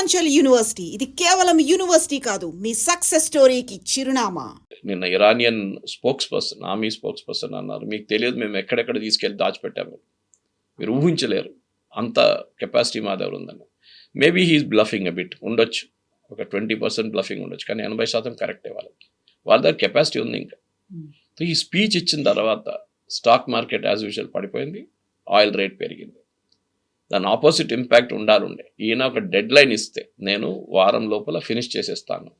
Purvanchal university ఇది కేవలం university కాదు, మీ సక్సెస్ స్టోరీకి చిరునామా. నిన్న Iranian spokes person, army spokes person అన్నారు, మీకు తెలియదు మేము ఎక్కడెక్కడ తీసుకెళ్ళి దాచిపెట్టాము, మీరు ఊహించలేరు అంత కెపాసిటీ మా దగ్గర ఉందని. Maybe he's bluffing a bit, ఉండొచ్చు, ఒక 20% బ్లఫింగ్ ఉండొచ్చు, కానీ 80% కరెక్టే. వాళ్ళ దగ్గర కెపాసిటీ ఉంది. ఇంకా ఈ స్పీచ్ ఇచ్చిన తర్వాత స్టాక్ మార్కెట్ యాజ్ యూజువల్ పడిపోయింది, ఆయిల్ రేట్ పెరిగింది. దాని ఆపోజిట్ ఇంపాక్ట్ ఉండాలండే. ఈయన ఒక డెడ్ లైన్ ఇస్తే నేను వారం లోపల ఫినిష్ చేసేస్తాను,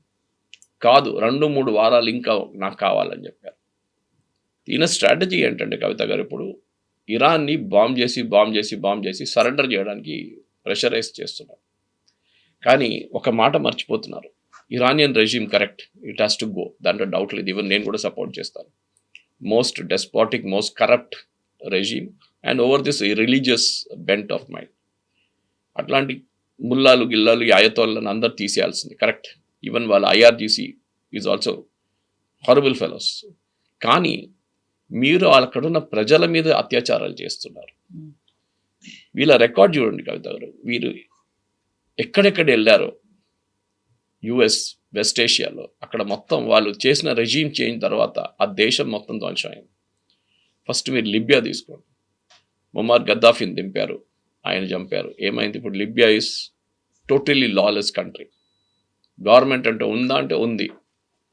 కాదు 2-3 వారాలు ఇంకా నాకు కావాలని చెప్పారు. ఈయన స్ట్రాటజీ ఏంటంటే కవిత గారు, ఇప్పుడు ఇరాన్ని బాంబ్ చేసి సరెండర్ చేయడానికి ప్రెషరైజ్ చేస్తున్నారు. కానీ ఒక మాట మర్చిపోతున్నారు, Iranian resume correct, it has to go, దాంట్లో డౌట్ లేదు. ఈవెన్ నేను కూడా సపోర్ట్ చేస్తాను. Most despotic, most corrupt resume and over this religious bent of mind. అట్లాంటి ముల్లాలు గిల్లాలు ఆయతోళ్ళని అందరు తీసేయాల్సింది కరెక్ట్. ఈవెన్ వాళ్ళ IRGC is also horrible fellows. కానీ మీరు అక్కడున్న ప్రజల మీద అత్యాచారాలు చేస్తున్నారు. వీళ్ళ రికార్డ్ చూడండి కవిత గారు, వీరు ఎక్కడెక్కడ వెళ్ళారో యుఎస్, వెస్ట్ ఏషియాలో, అక్కడ మొత్తం వాళ్ళు చేసిన రెజీమ్ చేంజ్ తర్వాత ఆ దేశం మొత్తం ధ్వంసమైంది. ఫస్ట్ మీరు లిబియా తీసుకోండి, ముమ్మర్ గద్దాఫీని దింపారు, ఆయన చంపారు, ఏమైంది? ఇప్పుడు Libya is totally lawless country. Government అంటే ఉందా అంటే ఉంది,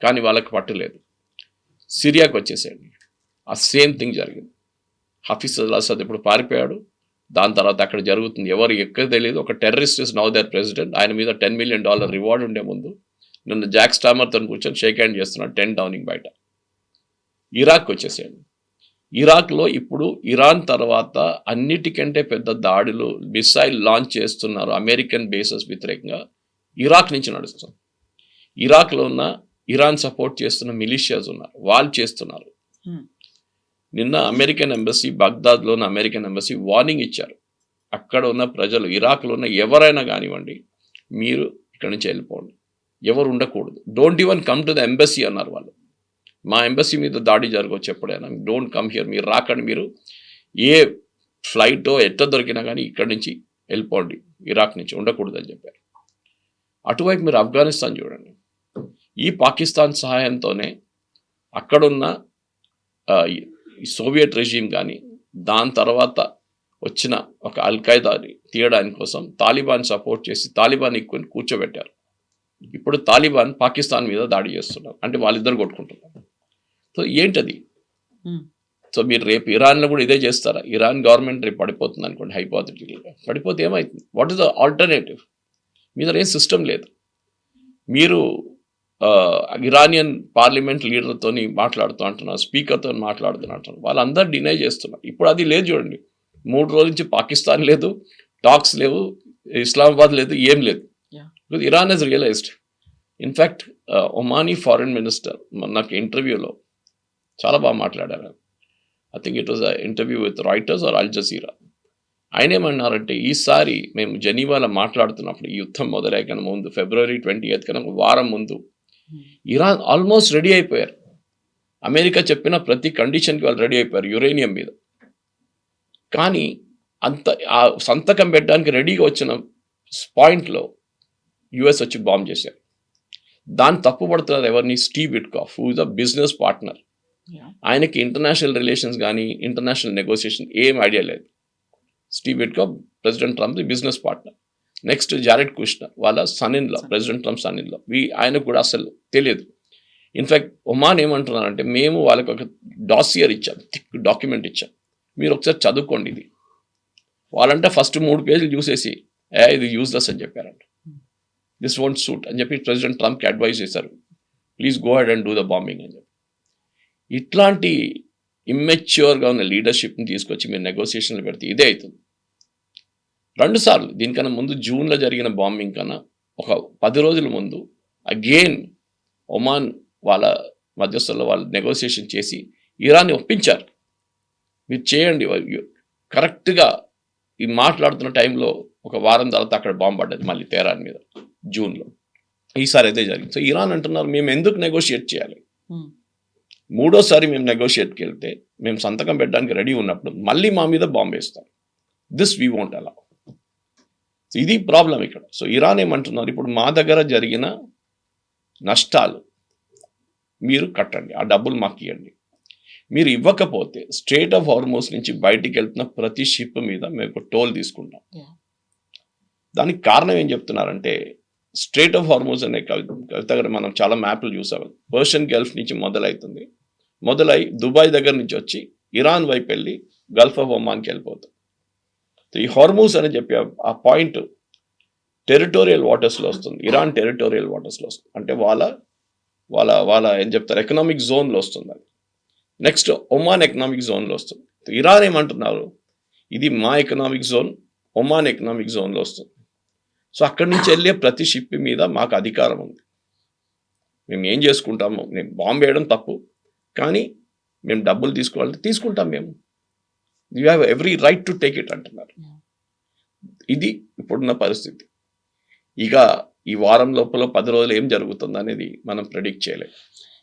కానీ వాళ్ళకి పట్టులేదు. సిరియాకి వచ్చేసేయండి, ఆ సేమ్ థింగ్ జరిగింది. హఫీజ్ అల్ అసద్ ఇప్పుడు పారిపోయాడు, దాని తర్వాత అక్కడ జరుగుతుంది ఎవరు ఎక్కడ తెలియదు. ఒక terrorist is now their president. ఆయన మీద $10 million రివార్డ్ ఉండే ముందు నిన్న జాక్ స్టామర్తో కూర్చొని షేక్ హ్యాండ్ చేస్తున్నాడు 10 డౌనింగ్ బయట. ఇరాక్ వచ్చేసేయండి, ఇరాక్లో ఇప్పుడు ఇరాన్ తర్వాత అన్నిటికంటే పెద్ద దాడులు, మిసైల్ లాంచ్ చేస్తున్నారు అమెరికన్ బేసెస్ వ్యతిరేకంగా, ఇరాక్ నుంచి నడుస్తుంది. ఇరాక్లో ఉన్న ఇరాన్ సపోర్ట్ చేస్తున్న మిలిషియాస్ ఉన్నారు, వాళ్ళు చేస్తున్నారు. నిన్న అమెరికన్ ఎంబసీ, బగ్దాద్లో ఉన్న అమెరికన్ ఎంబసీ వార్నింగ్ ఇచ్చారు, అక్కడ ఉన్న ప్రజలు, ఇరాక్లో ఉన్న ఎవరైనా కానివ్వండి, మీరు ఇక్కడి నుంచి వెళ్ళిపోండి, ఎవరు ఉండకూడదు, don't even come to the embassy అన్నారు వాళ్ళు. మా ఎంబసీ మీద దాడి జరగవచ్చు ఎప్పుడైనా, డోంట్ కమ్ హియర్, మీరు రాకండి, మీరు ఏ ఫ్లైటో ఎట్ట దొరికినా కానీ ఇక్కడి నుంచి వెళ్ళిపోండి, ఇరాక్ నుంచి ఉండకూడదు అని చెప్పారు. అటువైపు మీరు ఆఫ్ఘనిస్తాన్ చూడండి, ఈ పాకిస్తాన్ సహాయంతోనే అక్కడున్న సోవియట్ రెజీమ్ కానీ దాని తర్వాత వచ్చిన ఒక అల్ఖైదాని తీయడానికి కోసం తాలిబాన్ సపోర్ట్ చేసి తాలిబాన్ ఎక్కువ కూర్చోబెట్టారు. ఇప్పుడు తాలిబాన్ పాకిస్తాన్ మీద దాడి చేస్తున్నారు, అంటే వాళ్ళిద్దరు కొట్టుకుంటున్నారు. సో ఏంటది? సో మీరు రేపు ఇరాన్లో కూడా ఇదే చేస్తారా? ఇరాన్ గవర్నమెంట్ రేపు పడిపోతుంది అనుకోండి, హైపోథెటికల్గా పడిపోతే ఏమవుతుంది? What is the alternative? మీ దగ్గర ఏం సిస్టమ్ లేదు. మీరు ఇరానియన్ పార్లమెంట్ లీడర్తో మాట్లాడుతూ అంటున్నారు, స్పీకర్తో మాట్లాడుతున్నారు, వాళ్ళందరూ డినై చేస్తున్నారు. ఇప్పుడు అది లేదు చూడండి, 3 రోజుల నుంచి పాకిస్తాన్ లేదు, టాక్స్ లేవు, ఇస్లామాబాద్ లేదు, ఏం లేదు. Iran has realised. In fact Omani foreign minister నాకు ఇంటర్వ్యూలో చాలా బాగా మాట్లాడారు. I think it was interview with Reuters or Al Jazeera. ఆయన ఏమన్నారంటే, ఈసారి మేము జెనీవాలో మాట్లాడుతున్నప్పుడు ఈ యుద్ధం మొదలయ్యకన్నా ముందు, February 20th కన్నా వారం ముందు, ఇరాన్ ఆల్మోస్ట్ రెడీ అయిపోయారు. అమెరికా చెప్పిన ప్రతి కండిషన్కి వాళ్ళు రెడీ అయిపోయారు యురేనియం మీద. కానీ అంత ఆ సంతకం పెట్టడానికి రెడీగా వచ్చిన పాయింట్లో యుఎస్ వచ్చి బాంబ్ చేశారు. దాన్ని తప్పు పడుతున్నారు ఎవరిని? Steve Witkoff, who is a business partner. ఆయనకి ఇంటర్నేషనల్ రిలేషన్స్ కానీ ఇంటర్నేషనల్ నెగోసియేషన్ ఏం ఐడియా లేదు. Steve Witkoff President Trump business partner. Next Jared Kushner, వాళ్ళ son in law, President Trump son in law. ఆయనకు కూడా అసలు తెలియదు. ఇన్ఫ్యాక్ట్ ఒమాన్ ఏమంటున్నారంటే, మేము వాళ్ళకి ఒక డాసియర్ ఇచ్చాం, థిక్ డాక్యుమెంట్ ఇచ్చాం, మీరు ఒకసారి చదువుకోండి ఇది. వాళ్ళంటే ఫస్ట్ 3 పేజీలు చూసేసి ఇది యూజ్లెస్ అని చెప్పారంట. దిస్ వోంట్ సూట్ అని చెప్పి ప్రెసిడెంట్ ట్రంప్కి అడ్వైజ్ చేశారు, please go head and do the bombing అని చెప్పి. ఇట్లాంటి ఇమ్మెచ్యూర్గా ఉన్న లీడర్షిప్ని తీసుకొచ్చి మీరు నెగోసియేషన్లు పెడితే ఇదే అవుతుంది. 2 సార్లు, దీనికన్నా ముందు జూన్లో జరిగిన బాంబింగ్ కన్నా ఒక 10 రోజుల ముందు అగైన్ ఒమాన్ వాళ్ళ మధ్యస్థుల్లో వాళ్ళు నెగోసియేషన్ చేసి ఇరాన్ని ఒప్పించారు, మీరు చేయండి. కరెక్ట్గా ఈ మాట్లాడుతున్న టైంలో ఒక వారం తర్వాత అక్కడ బాంబు పడ్డది మళ్ళీ తెహరాన్ మీద, జూన్లో. ఈసారి అయితే జరిగింది. సో ఇరాన్ అంటున్నారు, మేము ఎందుకు నెగోషియేట్ చేయాలి? 3వ సారి మేము నెగోషియేట్కి వెళ్తే, మేము సంతకం పెట్టడానికి రెడీ ఉన్నప్పుడు మళ్ళీ మా మీద బాంబు వేస్తారు. This we won't allow. So ఇది ప్రాబ్లం ఇక్కడ. సో ఇరాన్ ఏమంటున్నారు, ఇప్పుడు మా దగ్గర జరిగిన నష్టాలు మీరు కట్టండి, ఆ డబ్బులు మాకు ఇవ్వండి. మీరు ఇవ్వకపోతే స్ట్రేట్ ఆఫ్ హార్మోస్ నుంచి బయటికి వెళ్తున్న ప్రతి షిప్ మీద మేము టోల్ తీసుకుంటాం. దానికి కారణం ఏం చెప్తున్నారంటే, స్ట్రేట్ ఆఫ్ హార్మోస్ అనే కవిత మనం చాలా మ్యాప్లు చూసాము. పర్షియన్ గల్ఫ్ నుంచి మొదలై దుబాయ్ దగ్గర నుంచి వచ్చి ఇరాన్ వైపు వెళ్ళి గల్ఫ్ ఆఫ్ ఒమాన్కి వెళ్ళిపోతుంది. సో ఈ హార్మోస్ అని చెప్పి ఆ పాయింట్ టెరిటోరియల్ వాటర్స్లో వస్తుంది, ఇరాన్ టెరిటోరియల్ వాటర్స్లో వస్తుంది. అంటే వాళ్ళ వాళ్ళ వాళ్ళ ఏం చెప్తారు, ఎకనామిక్ జోన్లో వస్తుంది అది. నెక్స్ట్ ఒమాన్ ఎకనామిక్ జోన్లో వస్తుంది. ఇరాన్ ఏమంటున్నారు, ఇది మా ఎకనామిక్ జోన్, ఒమాన్ ఎకనామిక్ జోన్లో వస్తుంది. సో అక్కడి నుంచి వెళ్ళే ప్రతి షిప్ మీద మాకు అధికారం ఉంది. మేము ఏం చేసుకుంటాము, మేము బాంబు వేయడం తప్పు, కానీ మేము డబ్బులు తీసుకోవాలంటే తీసుకుంటాం మేము. You have every right to take it అంటున్నారు. ఇది ఇప్పుడున్న పరిస్థితి. ఇక ఈ వారం లోపల 10 రోజులు ఏం జరుగుతుంది అనేది మనం ప్రెడిక్ట్ చేయలేము.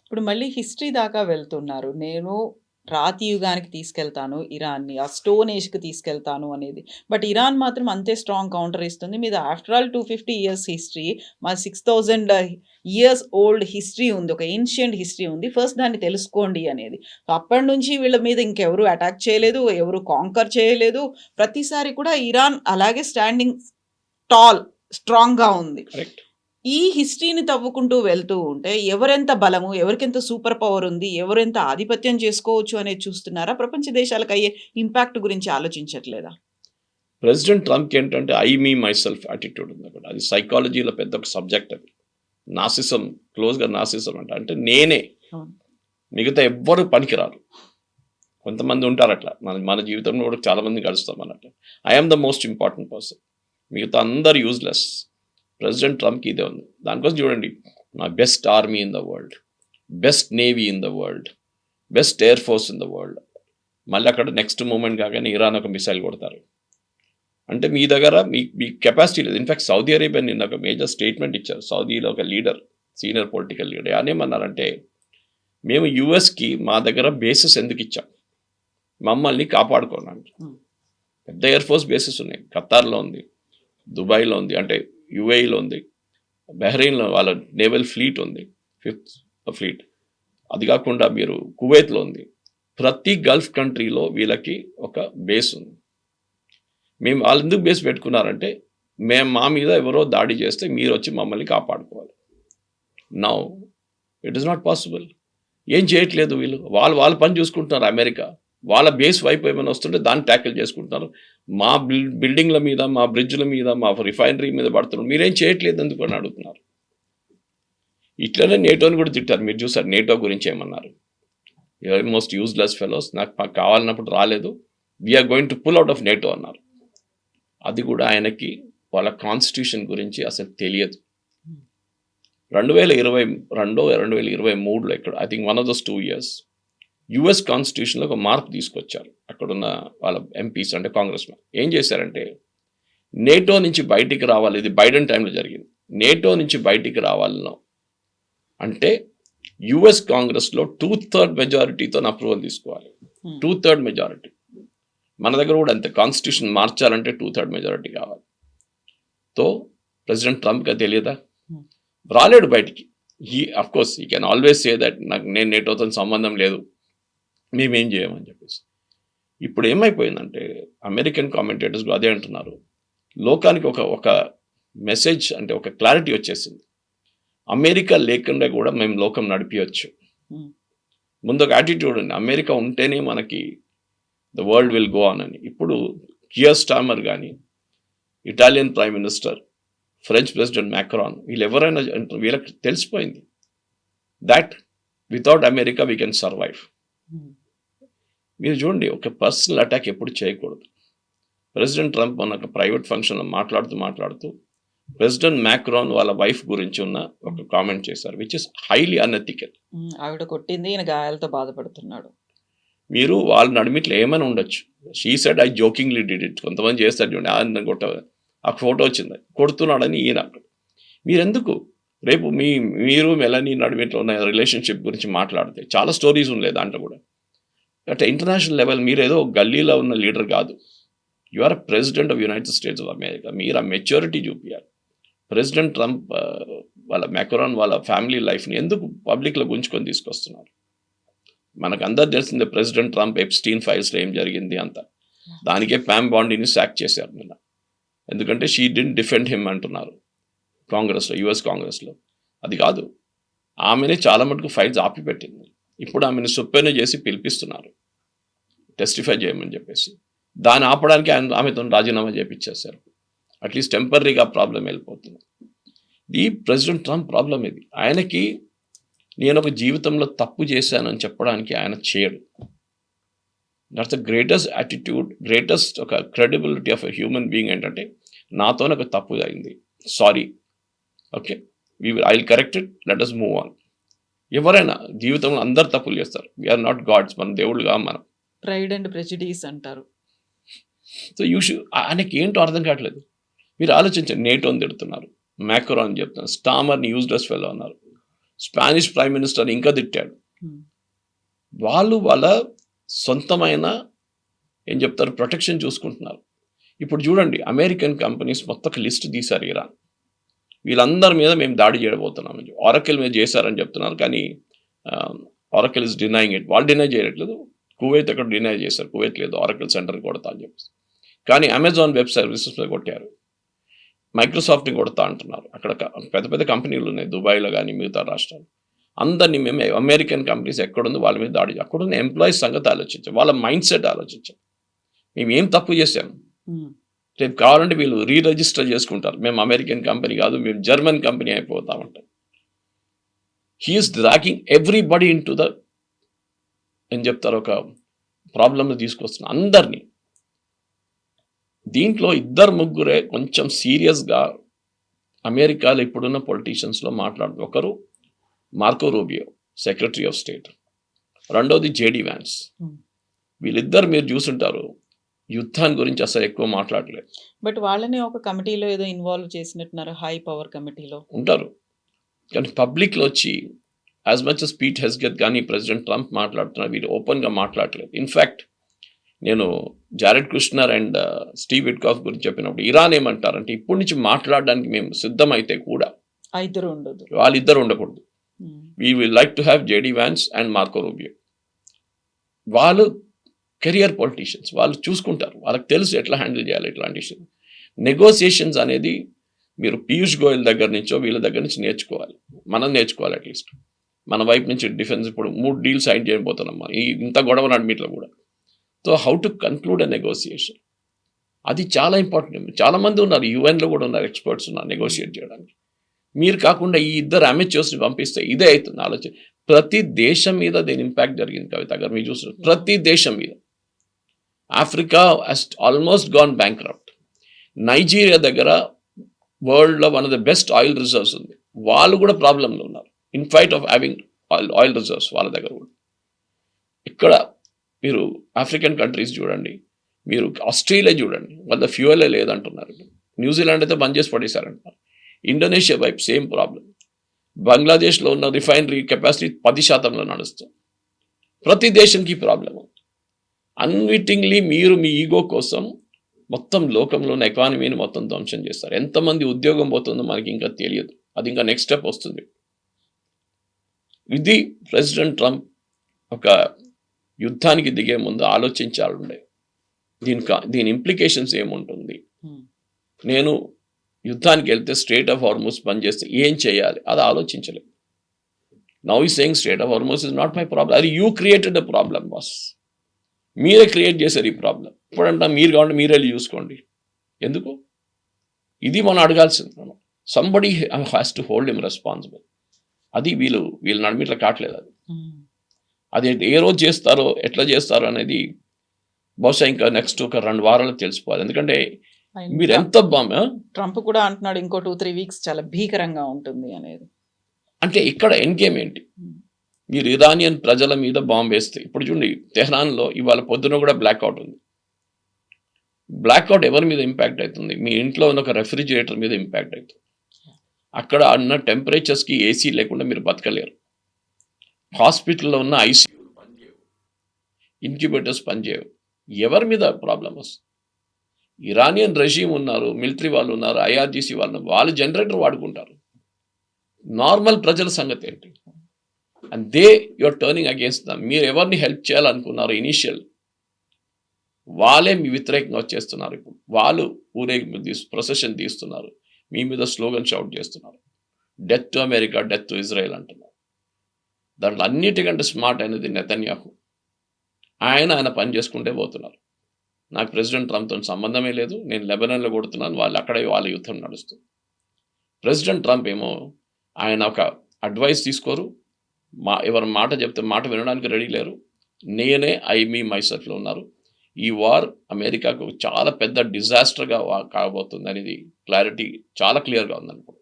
ఇప్పుడు మళ్ళీ హిస్టరీ దాకా వెళ్తున్నారు. నేను రాతి యుగానికి తీసుకెళ్తాను ఇరాన్ని, ఆ స్టోన్ ఏజ్కి తీసుకెళ్తాను అనేది. బట్ ఇరాన్ మాత్రం అంతే స్ట్రాంగ్ కౌంటర్ ఇస్తుంది. మీద ఆఫ్టర్ ఆల్ 250 years హిస్టరీ, మా 6000 years ఓల్డ్ హిస్టరీ ఉంది, ఒక ఏన్షియంట్ హిస్టరీ ఉంది, ఫస్ట్ దాన్ని తెలుసుకోండి అనేది. సో అప్పటి నుంచి వీళ్ళ మీద ఇంకెవరు అటాక్ చేయలేదు, ఎవరు కాంకర్ చేయలేదు. ప్రతిసారి కూడా ఇరాన్ అలాగే స్టాండింగ్ టాల్, స్ట్రాంగ్గా ఉంది. కరెక్ట్. ఈ హిస్టరీని తవ్వుకుంటూ వెళ్తూ ఉంటే ఎవరెంత బలము, ఎవరికెంత సూపర్ పవర్ ఉంది, ఎవరెంత ఆధిపత్యం చేసుకోవచ్చు అనేది చూస్తున్నారా? ప్రపంచ దేశాలకు అయ్యే ఇంపాక్ట్ గురించి ఆలోచించట్లేదా? ప్రెసిడెంట్ ట్రంప్కి ఏంటంటే I me my self attitude ఉంది అక్కడ. అది సైకాలజీలో పెద్ద ఒక సబ్జెక్ట్. అది నాసిజం, క్లోజ్గా నాసిజం అంటే నేనే, మిగతా ఎవ్వరు పనికిరారు. కొంతమంది ఉంటారు అట్లా, మన జీవితంలో కూడా చాలామంది కలుస్తాం అన్నట్టు. I'm the most important person, మిగతా అందరు యూజ్లెస్. ప్రెసిడెంట్ ట్రంప్కి ఇదే ఉంది. దానికోసం చూడండి, నా best army in the world, best navy in the world, best air force in the world. మళ్ళీ అక్కడ నెక్స్ట్ మూమెంట్ కాగానే ఇరాన్ ఒక మిసైల్ కొడతారు. అంటే మీ దగ్గర మీ కెపాసిటీ లేదు. ఇన్ఫ్యాక్ట్ సౌదీ అరేబియా నిన్న ఒక మేజర్ స్టేట్మెంట్ ఇచ్చారు. సౌదీలో ఒక లీడర్, సీనియర్ పొలిటికల్ లీడర్, ఏమన్నారంటే, మేము యుఎస్కి మా దగ్గర బేసెస్ ఎందుకు ఇచ్చాం, మమ్మల్ని కాపాడుకోనండి. పెద్ద ఎయిర్ ఫోర్స్ బేసెస్ ఉన్నాయి. ఖతార్లో ఉంది, దుబాయ్లో ఉంది, అంటే యుఏఈలో ఉంది, బహ్రెయిన్లో వాళ్ళ నేవల్ ఫ్లీట్ ఉంది, 5th ఫ్లీట్. అది కాకుండా మీరు కువైత్లో ఉంది. ప్రతి గల్ఫ్ కంట్రీలో వీళ్ళకి ఒక బేస్ ఉంది. మేము వాళ్ళు ఎందుకు బేస్ పెట్టుకున్నారంటే, మా మీద ఎవరో దాడి చేస్తే మీరు వచ్చి మమ్మల్ని కాపాడుకోవాలి. Now it is not possible. ఏం చేయట్లేదు వీళ్ళు, వాళ్ళ పని చూసుకుంటున్నారు. అమెరికా వాళ్ళ బేస్ వైపు ఏమైనా వస్తుంటే దాన్ని ట్యాకిల్ చేసుకుంటున్నారు. మా బిల్డింగ్ల మీద, మా బ్రిడ్జ్ల మీద, మా రిఫైనరీ మీద పడుతున్నారు. మీరేం చేయట్లేదు ఎందుకు అని అడుగుతున్నారు. ఇట్లనే నేటోని కూడా తిట్టారు. మీరు చూసారు నేటో గురించి ఏమన్నారు, మోస్ట్ యూజ్లెస్ ఫెలోస్, నాకు కావాలన్నప్పుడు రాలేదు, we're going to pull out of NATO అన్నారు. అది కూడా ఆయనకి వాళ్ళ కాన్స్టిట్యూషన్ గురించి అసలు తెలియదు. 2022, 2023లో ఇక్కడ I think 1 of those 2 years US కాన్స్టిట్యూషన్లో ఒక మార్పు తీసుకొచ్చారు. అక్కడున్న వాళ్ళ ఎంపీస్, అంటే కాంగ్రెస్ మ్యాన్ ఏం చేశారంటే, నేటో నుంచి బయటికి రావాలి, ఇది బైడెన్ టైంలో జరిగింది, నేటో నుంచి బయటికి రావాలనో అంటే యుఎస్ కాంగ్రెస్లో 2/3 మెజారిటీతో అప్రూవల్ తీసుకోవాలి. 2/3 మెజారిటీ. మన దగ్గర కూడా అంతే, కాన్స్టిట్యూషన్ మార్చాలంటే 2/3 మెజారిటీ కావాలి. తో ప్రెసిడెంట్ ట్రంప్కి అది తెలియదా, రాలేడు బయటికి. అఫ్కోర్స్ ఈ కెన్ ఆల్వేస్ సే దట్ నేను నేటోతో సంబంధం లేదు, మేమేం చేయమని చెప్పేసి. ఇప్పుడు ఏమైపోయిందంటే, అమెరికన్ కామెంటేటర్స్ అదే అంటున్నారు, లోకానికి ఒక మెసేజ్, అంటే ఒక క్లారిటీ వచ్చేసింది. అమెరికా లేకుండా కూడా మేము లోకం నడిపించవచ్చు. ముందు ఒక యాటిట్యూడ్ ఉంది, అమెరికా ఉంటేనే మనకి the world will go on అని. ఇప్పుడు కియర్ స్టార్మర్ కానీ, Italian prime minister, French president Macron, వీళ్ళు ఎవరైనా వీళ్ళకి తెలిసిపోయింది that without America we can survive. మీరు చూడండి, ఒక పర్సనల్ అటాక్ ఎప్పుడు చేయకూడదు. ప్రెసిడెంట్ ట్రంప్ మొన్న ఒక ప్రైవేట్ ఫంక్షన్లో మాట్లాడుతూ ప్రెసిడెంట్ మ్యాక్రాన్ వాళ్ళ వైఫ్ గురించి ఉన్న ఒక కామెంట్ చేశారు, విచ్ ఇస్ హైలీ అన్ఎథికల్. ఆవిడ కొట్టింది, ఈయన గాయాలతో బాధపడుతున్నాడు. మీరు వాళ్ళ నడిమిట్లో ఏమైనా ఉండొచ్చు. She said I జోకింగ్లీ did it. కొంతమంది చేస్తారు చూడండి, ఆయన కొట్ట, ఆ ఫోటో వచ్చింది, కొడుతున్నాడని ఈయన. మీరెందుకు రేపు మీరు మెలనీ నడిమిట్లో ఉన్న రిలేషన్షిప్ గురించి మాట్లాడితే చాలా స్టోరీస్ ఉన్నాయి దాంట్లో కూడా. అంటే ఇంటర్నేషనల్ లెవెల్, మీరేదో గల్లీలో ఉన్న లీడర్ కాదు, you are president of United States of America. మీరు ఆ మెచ్యూరిటీ చూపించాలి. ప్రెసిడెంట్ ట్రంప్ వాళ్ళ మెక్రాన్ వాళ్ళ ఫ్యామిలీ లైఫ్ని ఎందుకు పబ్లిక్లో గుంజుకొని తీసుకొస్తున్నారు? మనకు అందరు తెలిసిందే ప్రెసిడెంట్ ట్రంప్ ఎప్స్టీన్ ఫైల్స్లో ఏం జరిగింది అంతా. దానికే ప్యామ్ బాండీని సాక్ చేశారు నిన్న. ఎందుకంటే షీ డింట్ డిఫెండ్ హిమ్ అంటున్నారు కాంగ్రెస్లో, యుఎస్ కాంగ్రెస్లో. అది కాదు, ఆమెనే చాలా మటుకు ఫైల్స్ ఆపిపెట్టింది. ఇప్పుడు ఆమెను సుప్రీం చేసి పిలిపిస్తున్నారు టెస్టిఫై చేయమని చెప్పేసి. దాన్ని ఆపడానికి ఆమెతో రాజీనామా చేయించేశారు. అట్లీస్ట్ టెంపరీగా ప్రాబ్లం వెళ్ళిపోతుంది. ఈ ప్రెసిడెంట్ ట్రంప్ ప్రాబ్లం ఇది. ఆయనకి నేను ఒక జీవితంలో తప్పు చేశానని చెప్పడానికి ఆయన చేయడు. That's the greatest attitude, greatest ఒక credibility of a human being ఏంటంటే, నాతోనే ఒక తప్పు అయింది, sorry, okay, I will correct it, let us move on. ఎవరైనా జీవితంలో అందరు తప్పులు చేస్తారు. వీఆర్ నాట్ గాడ్స్, మన దేవుళ్ళుగా మనం. ప్రైడ్ అండ్ ప్రెజుడిస్ అంటారు. సో ఆయనకి ఏంటో అర్థం కావట్లేదు. మీరు ఆలోచించండి, నేటోని తిడుతున్నారు, మ్యాక్రో అని చెప్తున్నారు, స్టామర్ని యూజ్లెస్ ఫెలో అన్నారు, స్పానిష్ ప్రైమ్ మినిస్టర్ ఇంకా తిట్టాడు. వాళ్ళు వాళ్ళ సొంతమైన ఏం చెప్తారు ప్రొటెక్షన్ చూసుకుంటున్నారు. ఇప్పుడు చూడండి, అమెరికన్ కంపెనీస్ మొత్తం ఒక లిస్ట్ తీశారు ఇరాన్. వీళ్ళందరి మీద మేము దాడి చేయబోతున్నాం. ఆరకిల్ మీద చేశారని చెప్తున్నారు, కానీ ఆరకిల్ ఇస్ డినైయింగ్ ఇట్. వాళ్ళు డినై చేయట్లేదు. కువైత్ అక్కడ డినై చేశారు, కువైత్ లేదు, ఆరకిల్ సెంటర్ కొడతా అని చెప్పేసి. కానీ అమెజాన్ వెబ్ సర్వీసెస్ మీద కొట్టారు. మైక్రోసాఫ్ట్ని కొడతా అంటున్నారు. అక్కడ పెద్ద పెద్ద కంపెనీలు ఉన్నాయి దుబాయ్లో కానీ మిగతా రాష్ట్రాలు. అందరినీ మేము అమెరికన్ కంపెనీస్ ఎక్కడుంది వాళ్ళ మీద దాడి, అక్కడున్న ఎంప్లాయీస్ సంగతి ఆలోచించాం, వాళ్ళ మైండ్ సెట్ ఆలోచించాం. మేము ఏం తప్పు చేసాము? రేపు కావాలంటే వీళ్ళు రీరిజిస్టర్ చేసుకుంటారు, మేము అమెరికన్ కంపెనీ కాదు, మేము జర్మన్ కంపెనీ అయిపోతామంటారు. He's dragging everybody into the ఏం చెప్తారు ఒక ప్రాబ్లమ్ని తీసుకొస్తున్నారు అందరినీ. దీంట్లో ఇద్దరు ముగ్గురే కొంచెం సీరియస్గా అమెరికాలో ఇప్పుడున్న పొలిటీషియన్స్లో మాట్లాడుతూ, ఒకరు Marco Rubio, secretary of state, రెండోది జేడీ వ్యాన్స్. వీళ్ళిద్దరు మీరు చూసుంటారు, యుద్ధాన్ని గురించి అసలు ఎక్కువ మాట్లాడలేదు. బట్ వాళ్ళని ఒక కమిటీలో ఏదో ఇన్వాల్వ్ చేసినట్టున్నారు, హై పవర్ కమిటీలో ఉంటారు. కానీ పబ్లిక్లో వచ్చి యాజ్ మచ్ as పీట్ హెస్గెత్ కానీ ప్రెసిడెంట్ ట్రంప్ మాట్లాడుతున్నారు, వీళ్ళు ఓపెన్గా మాట్లాడలేదు. ఇన్ఫ్యాక్ట్ నేను Jared Kushner and Steve Witkoff గురించి చెప్పినప్పుడు ఇరాన్ ఏమంటారంటే, ఇప్పటి నుంచి మాట్లాడడానికి మేము సిద్ధమైతే కూడా వాళ్ళిద్దరు ఉండకూడదు. We will like to have JD wands and Marco Rubio. వాళ్ళు కెరియర్ పొలిటీషియన్స్, వాళ్ళు చూసుకుంటారు, వాళ్ళకి తెలుసు ఎట్లా హ్యాండిల్ చేయాలి ఇట్లాంటి ఇష్యూ. నెగోసియేషన్స్ అనేది మీరు పీయూష్ గోయల్ దగ్గర నుంచో వీళ్ళ దగ్గర నుంచి నేర్చుకోవాలి, మనం నేర్చుకోవాలి. అట్లీస్ట్ మన వైపు నుంచి డిఫెన్స్ ఇప్పుడు 3 డీల్స్ సైన్ చేయబోతున్నాం మనం, ఇంత గొడవ నడిమిట్లో కూడా. So how to conclude a negotiation, అది చాలా ఇంపార్టెంట్. చాలామంది ఉన్నారు, యూఎన్లో కూడా ఉన్నారు, ఎక్స్పర్ట్స్ ఉన్నారు నెగోషియేట్ చేయడానికి. మీరు కాకుండా ఈ ఇద్దరు అమెచ్యూర్స్ని పంపిస్తే ఇదే అవుతుంది ఆలోచన. ప్రతి దేశం మీద దీని ఇంపాక్ట్ జరిగింది కవిత గారు, మీరు చూస్తున్నారు, ప్రతి దేశం మీద. Africa has almost gone bankrupt. Nigeria దగ్గర వరల్డ్లో one of the best oil reserves ఉంది, వాళ్ళు కూడా ప్రాబ్లంలో ఉన్నారు in fight of having oil reserves వాళ్ళ దగ్గర కూడా. ఇక్కడ మీరు ఆఫ్రికన్ కంట్రీస్ చూడండి, మీరు ఆస్ట్రేలియా చూడండి, వాళ్ళ ఫ్యూయలే లేదంటున్నారు. న్యూజిలాండ్ అయితే బంద్ చేసి పడేశారంటున్నారు. ఇండోనేషియా వైపు సేమ్ ప్రాబ్లం. బంగ్లాదేశ్లో ఉన్న రిఫైనరీ కెపాసిటీ 10% నడుస్తుంది. ప్రతి దేశానికి ప్రాబ్లము. అన్విటింగ్లీ మీరు మీ ఈగో కోసం మొత్తం లోకంలో ఉన్న ఎకానమీని మొత్తం ధ్వంసం చేస్తారు. ఎంతమంది ఉద్యోగం పోతుందో మనకి ఇంకా తెలియదు, అది ఇంకా నెక్స్ట్ స్టెప్ వస్తుంది. ఇది ప్రెసిడెంట్ ట్రంప్ ఒక యుద్ధానికి దిగే ముందు ఆలోచించాలండే, దీని ఇంప్లికేషన్స్ ఏముంటుంది. నేను యుద్ధానికి వెళ్తే స్ట్రేట్ ఆఫ్ హార్మూజ్ బంద్ చేస్తే ఏం చేయాలి అది ఆలోచించలేదు. Now he saying Strait of Hormuz is not my problem. అది you created a problem boss, మీరే క్రియేట్ చేశారు ఈ ప్రాబ్లం. ఇప్పుడంటే మీరు కావాలంటే మీరే వెళ్ళి చూసుకోండి. ఎందుకు ఇది మనం అడగాల్సింది. Somebody has to hold him responsible. అది వీళ్ళు నడిమిట్లా కావట్లేదు. అది ఏ రోజు చేస్తారో ఎట్లా చేస్తారో అనేది బహుశా ఇంకా నెక్స్ట్ ఒక 2 వారాలకు తెలిసిపోవాలి. ఎందుకంటే మీరు ఎంత ట్రంప్ కూడా అంటున్నాడు ఇంకో 2-3 వీక్స్ చాలా భీకరంగా ఉంటుంది అనేది. అంటే ఇక్కడ ఎండ్ గేమ్ ఏంటి? మీరు ఇరానియన్ ప్రజల మీద బాంబు వేస్తే, ఇప్పుడు చూడండి తెహ్రాన్లో ఇవాళ పొద్దున కూడా బ్లాక్అవుట్ ఉంది. బ్లాక్అవుట్ ఎవరి మీద ఇంపాక్ట్ అవుతుంది? మీ ఇంట్లో ఉన్న ఒక రెఫ్రిజిరేటర్ మీద ఇంపాక్ట్ అవుతుంది. అక్కడ ఉన్న టెంపరేచర్స్కి ఏసీ లేకుండా మీరు బతకలేరు. హాస్పిటల్లో ఉన్న ఐసీయూలు పనిచేయవు, ఇంక్యుబేటర్స్ పనిచేయవు. ఎవరి మీద ప్రాబ్లం వస్తుంది? ఇరానియన్ రెజీమ్ ఉన్నారు, మిలిటరీ వాళ్ళు ఉన్నారు, ఐఆర్జీసీ వాళ్ళు జనరేటర్ వాడుకుంటారు. నార్మల్ ప్రజల సంగతి ఏంటి? And you're turning against them. మీరు ఎవరిని హెల్ప్ చేయాలనుకున్నారు ఇనీషియల్, వాళ్ళే మీ వ్యతిరేకంగా వచ్చేస్తున్నారు. ఇప్పుడు వాళ్ళు ఊరేగింపు ప్రొసెషన్ తీస్తున్నారు, మీ మీద స్లోగన్ షౌట్ చేస్తున్నారు, death to America, death to Israel అంటున్నారు. దాంట్లో అన్నిటికంటే స్మార్ట్ అయినది నెతన్యాహు. ఆయన పని చేసుకుంటే పోతున్నారు. నాకు ప్రెసిడెంట్ ట్రంప్తో సంబంధమే లేదు, నేను లెబనాన్లో కొడుతున్నాను, వాళ్ళు అక్కడే వాళ్ళ యుద్ధం నడుస్తుంది. ప్రెసిడెంట్ ట్రంప్ ఏమో ఆయన ఒక అడ్వైస్ తీసుకోరు, ఎవరి మాట చెప్తే మాట వినడానికి రెడీ లేరు. నేనే మైసెల్ఫ్లో ఉన్నారు. ఈ వార్ అమెరికాకు చాలా పెద్ద డిజాస్టర్గా కాబోతుంది అనేది క్లారిటీ చాలా క్లియర్గా ఉందనుకో.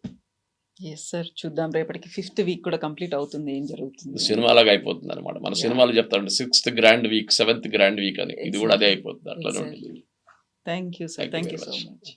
ఎస్ సార్, చూద్దాం. రేపటికి 5th వీక్ కూడా కంప్లీట్ అవుతుంది, ఏం జరుగుతుంది సినిమాలాగా అయిపోతుంది అనమాట. మన సినిమాలు చెప్తారంటే 6th grand week, 7th grand week అని, ఇది కూడా అదే అయిపోతుంది. అట్లా thank you sir, thank you so much.